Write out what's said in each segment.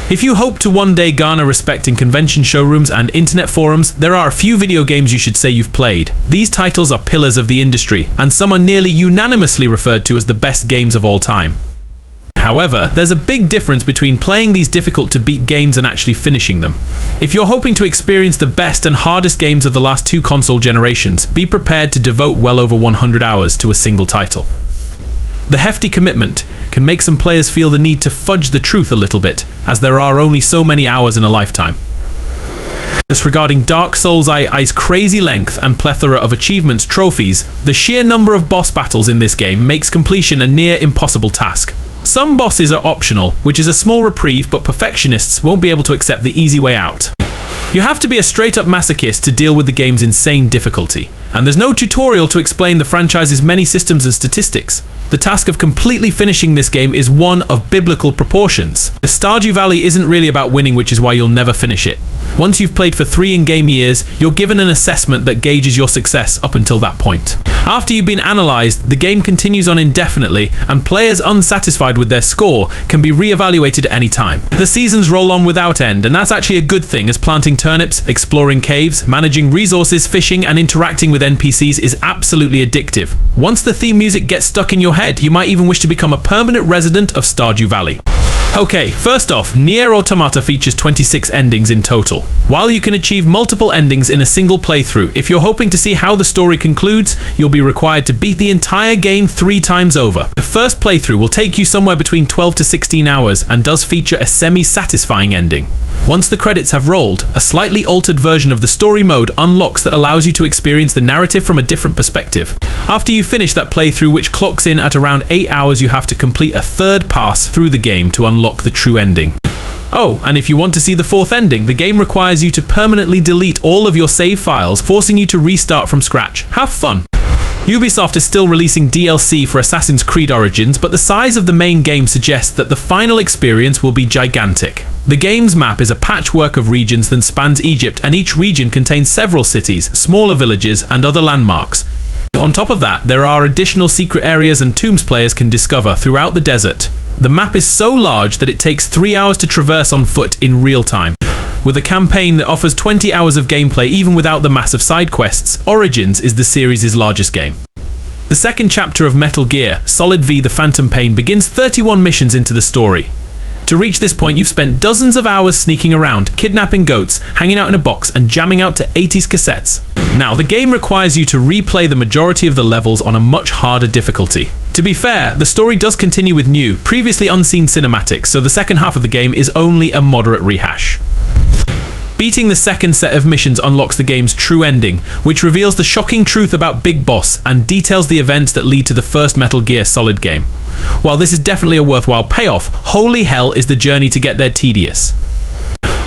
If you hope to one day garner respect in convention showrooms and internet forums, there are a few video games you should say you've played. These titles are pillars of the industry, and some are nearly unanimously referred to as the best games of all time. However, there's a big difference between playing these difficult-to-beat games and actually finishing them. If you're hoping to experience the best and hardest games of the last 2 console generations, be prepared to devote well over 100 hours to a single title. The hefty commitment can make some players feel the need to fudge the truth a little bit, as there are only so many hours in a lifetime. Disregarding Dark Souls II's crazy length and plethora of achievements trophies, the sheer number of boss battles in this game makes completion a near impossible task. Some bosses are optional, which is a small reprieve, but perfectionists won't be able to accept the easy way out. You have to be a straight-up masochist to deal with the game's insane difficulty, and there's no tutorial to explain the franchise's many systems and statistics. The task of completely finishing this game is one of biblical proportions. The Stardew Valley isn't really about winning, which is why you'll never finish it. Once you've played for 3 in-game years, you're given an assessment that gauges your success up until that point. After you've been analysed, the game continues on indefinitely, and players unsatisfied with their score can be re-evaluated at any time. The seasons roll on without end, and that's actually a good thing, as planting turnips, exploring caves, managing resources, fishing, and interacting with NPCs is absolutely addictive. Once the theme music gets stuck in your head, you might even wish to become a permanent resident of Stardew Valley. Okay, first off, Nier Automata features 26 endings in total. While you can achieve multiple endings in a single playthrough, if you're hoping to see how the story concludes, you'll be required to beat the entire game 3 times over. The first playthrough will take you somewhere between 12 to 16 hours and does feature a semi-satisfying ending. Once the credits have rolled, a slightly altered version of the story mode unlocks that allows you to experience the narrative from a different perspective. After you finish that playthrough, which clocks in at around 8 hours, you have to complete a 3rd pass through the game to unlock the true ending. Oh, and if you want to see the 4th ending, the game requires you to permanently delete all of your save files, forcing you to restart from scratch. Have fun! Ubisoft is still releasing DLC for Assassin's Creed Origins, but the size of the main game suggests that the final experience will be gigantic. The game's map is a patchwork of regions that spans Egypt, and each region contains several cities, smaller villages, and other landmarks. On top of that, there are additional secret areas and tombs players can discover throughout the desert. The map is so large that it takes 3 hours to traverse on foot in real time. With a campaign that offers 20 hours of gameplay even without the massive side quests, Origins is the series' largest game. The second chapter of Metal Gear, Solid V: The Phantom Pain, begins 31 missions into the story. To reach this point, you've spent dozens of hours sneaking around, kidnapping goats, hanging out in a box, and jamming out to 80s cassettes. Now, the game requires you to replay the majority of the levels on a much harder difficulty. To be fair, the story does continue with new, previously unseen cinematics, so the second half of the game is only a moderate rehash. Beating the second set of missions unlocks the game's true ending, which reveals the shocking truth about Big Boss and details the events that lead to the first Metal Gear Solid game. While this is definitely a worthwhile payoff, holy hell is the journey to get there tedious.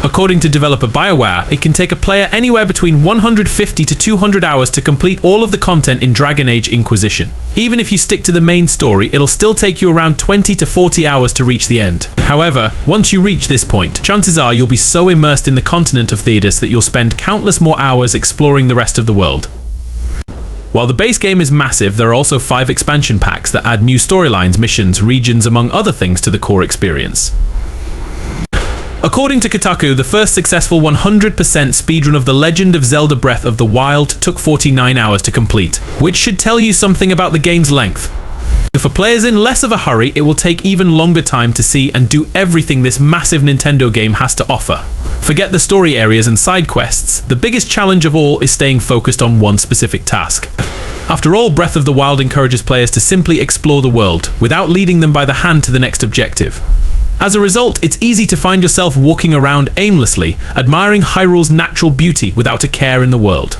According to developer BioWare, it can take a player anywhere between 150 to 200 hours to complete all of the content in Dragon Age Inquisition. Even if you stick to the main story, it'll still take you around 20 to 40 hours to reach the end. However, once you reach this point, chances are you'll be so immersed in the continent of Thedas that you'll spend countless more hours exploring the rest of the world. While the base game is massive, there are also 5 expansion packs that add new storylines, missions, regions, among other things to the core experience. According to Kotaku, the first successful 100% speedrun of The Legend of Zelda Breath of the Wild took 49 hours to complete, which should tell you something about the game's length. For players in less of a hurry, it will take even longer time to see and do everything this massive Nintendo game has to offer. Forget the story areas and side quests, the biggest challenge of all is staying focused on one specific task. After all, Breath of the Wild encourages players to simply explore the world, without leading them by the hand to the next objective. As a result, it's easy to find yourself walking around aimlessly, admiring Hyrule's natural beauty without a care in the world.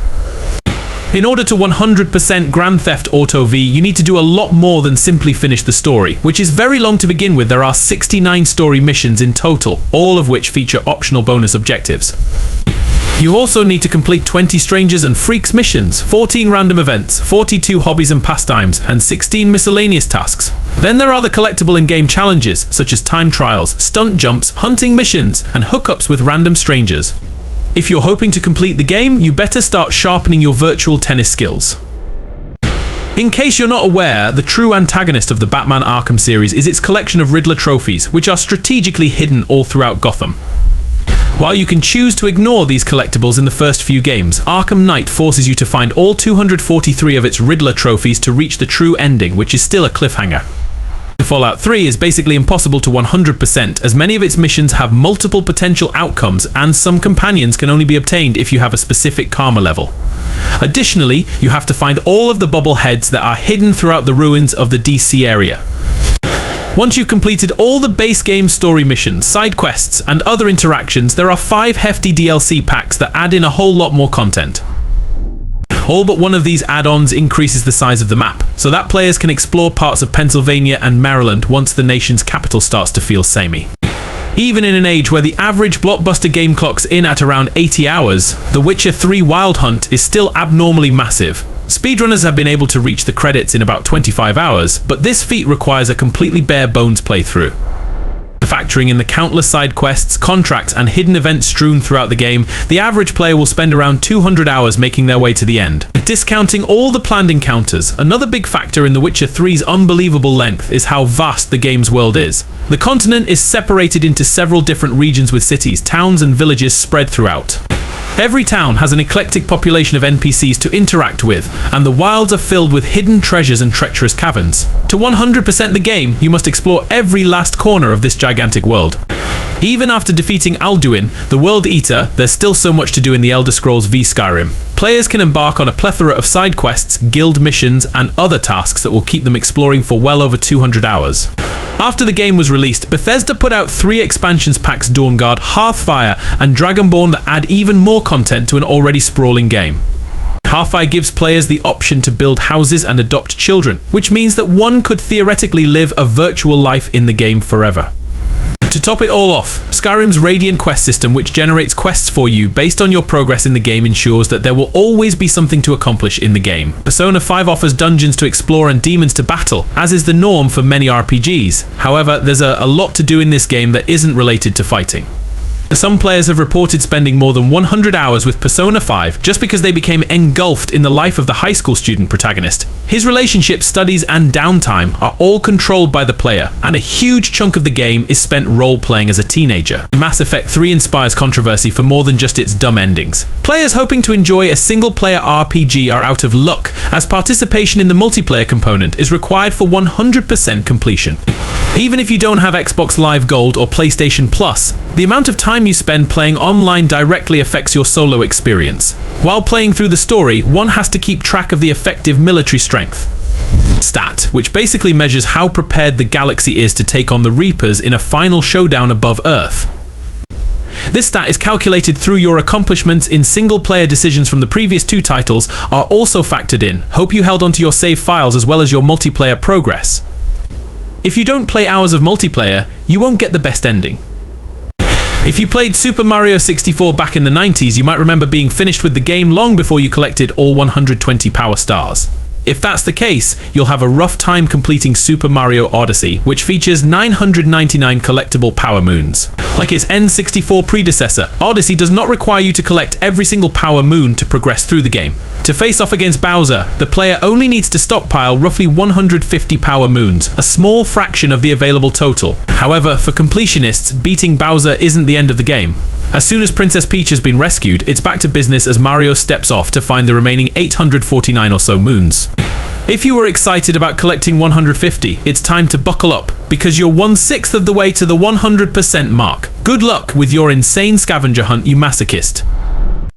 In order to 100% Grand Theft Auto V, you need to do a lot more than simply finish the story, which is very long to begin with. There are 69 story missions in total, all of which feature optional bonus objectives. You also need to complete 20 Strangers and Freaks missions, 14 random events, 42 hobbies and pastimes, and 16 miscellaneous tasks. Then there are the collectible in-game challenges, such as time trials, stunt jumps, hunting missions, and hookups with random strangers. If you're hoping to complete the game, you better start sharpening your virtual tennis skills. In case you're not aware, the true antagonist of the Batman Arkham series is its collection of Riddler trophies, which are strategically hidden all throughout Gotham. While you can choose to ignore these collectibles in the first few games, Arkham Knight forces you to find all 243 of its Riddler trophies to reach the true ending, which is still a cliffhanger. Fallout 3 is basically impossible to 100%, as many of its missions have multiple potential outcomes, and some companions can only be obtained if you have a specific karma level. Additionally, you have to find all of the bobbleheads that are hidden throughout the ruins of the DC area. Once you've completed all the base game story missions, side quests, and other interactions, there are 5 hefty DLC packs that add in a whole lot more content. All but one of these add-ons increases the size of the map, so that players can explore parts of Pennsylvania and Maryland once the nation's capital starts to feel samey. Even in an age where the average blockbuster game clocks in at around 80 hours, The Witcher 3 Wild Hunt is still abnormally massive. Speedrunners have been able to reach the credits in about 25 hours, but this feat requires a completely bare-bones playthrough. Factoring in the countless side quests, contracts, and hidden events strewn throughout the game, the average player will spend around 200 hours making their way to the end. Discounting all the planned encounters, another big factor in The Witcher 3's unbelievable length is how vast the game's world is. The continent is separated into several different regions with cities, towns, and villages spread throughout. Every town has an eclectic population of NPCs to interact with, and the wilds are filled with hidden treasures and treacherous caverns. To 100% the game, you must explore every last corner of this gigantic world. Even after defeating Alduin, the World Eater, there's still so much to do in the Elder Scrolls V Skyrim. Players can embark on a plethora of side quests, guild missions, and other tasks that will keep them exploring for well over 200 hours. After the game was released, Bethesda put out 3 expansions packs: Dawnguard, Hearthfire, and Dragonborn that add even more content to an already sprawling game. Hearthfire gives players the option to build houses and adopt children, which means that one could theoretically live a virtual life in the game forever. To top it all off, Skyrim's Radiant quest system, which generates quests for you based on your progress in the game, ensures that there will always be something to accomplish in the game. Persona 5 offers dungeons to explore and demons to battle, as is the norm for many RPGs. However, there's a lot to do in this game that isn't related to fighting. Some players have reported spending more than 100 hours with Persona 5 just because they became engulfed in the life of the high school student protagonist. His relationships, studies, and downtime are all controlled by the player, and a huge chunk of the game is spent role-playing as a teenager. Mass Effect 3 inspires controversy for more than just its dumb endings. Players hoping to enjoy a single-player RPG are out of luck, as participation in the multiplayer component is required for 100% completion. Even if you don't have Xbox Live Gold or PlayStation Plus, the amount of time you spend playing online directly affects your solo experience. While playing through the story, one has to keep track of the effective military strength stat, which basically measures how prepared the galaxy is to take on the Reapers in a final showdown above Earth. This stat is calculated through your accomplishments in single-player decisions from the previous 2 titles are also factored in. Hope you held onto your save files as well as your multiplayer progress. If you don't play hours of multiplayer, you won't get the best ending. If you played Super Mario 64 back in the 90s, you might remember being finished with the game long before you collected all 120 power stars. If that's the case, you'll have a rough time completing Super Mario Odyssey, which features 999 collectible power moons. Like its N64 predecessor, Odyssey does not require you to collect every single power moon to progress through the game. To face off against Bowser, the player only needs to stockpile roughly 150 power moons, a small fraction of the available total. However, for completionists, beating Bowser isn't the end of the game. As soon as Princess Peach has been rescued, it's back to business as Mario steps off to find the remaining 849 or so moons. If you were excited about collecting 150, it's time to buckle up, because you're 1/6 of the way to the 100% mark. Good luck with your insane scavenger hunt, you masochist.